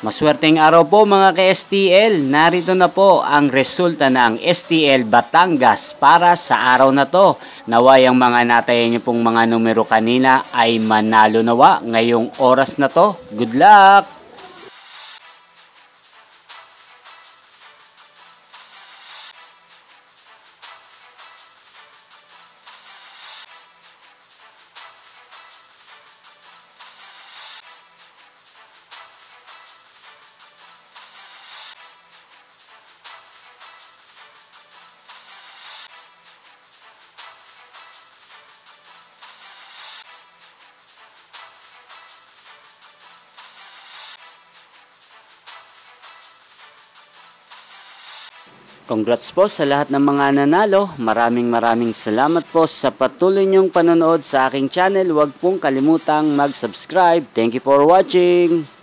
Maswerteng araw po mga ka-STL. Narito na po ang resulta ng STL Batangas para sa araw na to. Naway ang mga natayan niyo pong mga numero kanina ay manalo nawa ngayong oras na to. Good luck! Congrats po sa lahat ng mga nanalo. Maraming salamat po sa patuloy niyong panonood sa aking channel. Huwag pong kalimutang mag-subscribe. Thank you for watching.